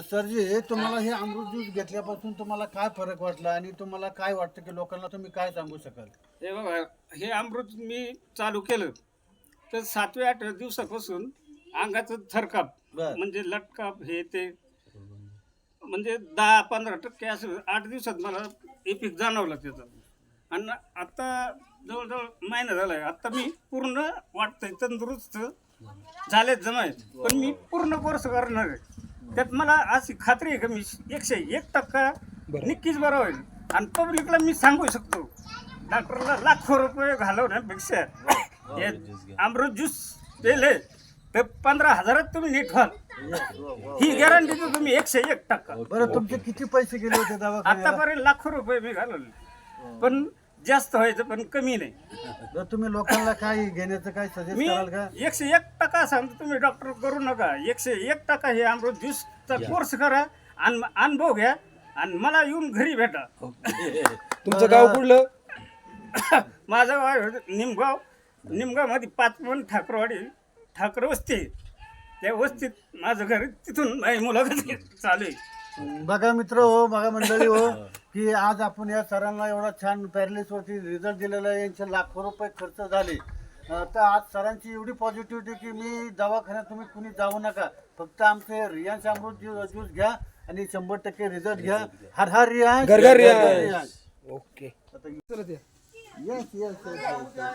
सरजी, तुम्हाला हे अमृत ज्यूस घेतल्यापासून तुम्हाला काय फरक वाटला आणि तुम्हाला काय वाटतं की लोकांना तुम्ही काय सांगू शकाल? हे बघा, हे अमृत मी चालू केलं तर 7व्या-8व्या दिवसापासून अंगाचं थरकाप बर. म्हणजे लटकाप हे ते म्हणजे 10-15% असं 8 दिवसात मला इफेक्ट जाणवला त्याचा. आणि आता जवळजवळ महिना झालाय. आता मी पूर्ण वाटतंय तंदुरुस्त झालेत जमाय. पण मी पूर्ण कोर्स करणार आहे. त्यात मला अशी खात्री आहे की मी 101% नक्कीच बरं होईल. आणि पब्लिकला मी सांगू शकतो, डॉक्टरला लाखो रुपये घालवण्यापेक्षा हे अमृत ज्यूस पेले तर 15,000त तुम्ही नीट व्हाल. ही गॅरंटी तर तुम्ही 101%. बरं, तुमचे किती पैसे गेले होते दवाखान्याला? आतापर्यंत लाखो रुपये मी घालवले, पण जास्त व्हायचं पण कमी नाही. बरं, तुम्ही लोकांना काय घेण्याचं काय सजेस्ट मी कराल का? 101% सांगतो, तुम्ही डॉक्टर करू नका. 101% हे अमृत ज्यूसचा कोर्स करा आणि अनुभव घ्या आणि मला येऊन घरी भेटा. तुमचं गाव कुठलं? माझं गाव आहे निमगाव. निमगावमध्ये 5 ठाकर वस्ती आहे. त्या वस्तीत माझं घर आहे. तिथून माझी मुलाखत चालू आहे. बघा मित्र हो, बघा मंडळी हो, की आज आपण या सरांना एवढा छान पॅरालिसवरती रिझल्ट दिलेला आहे. यांचे लाखो रुपये खर्च झाले. तर आज सरांची एवढी पॉझिटिव्हिटी की मी दवाखान्यात तुम्ही कुणी जाऊ नका, फक्त आमचे रियांश अमृत ज्यूस घ्या आणि 100% रिझल्ट घ्या. हर हर रियांश, घर घर Riyansh. Riyansh. Okay. Yes, yes, yes, yes, yes.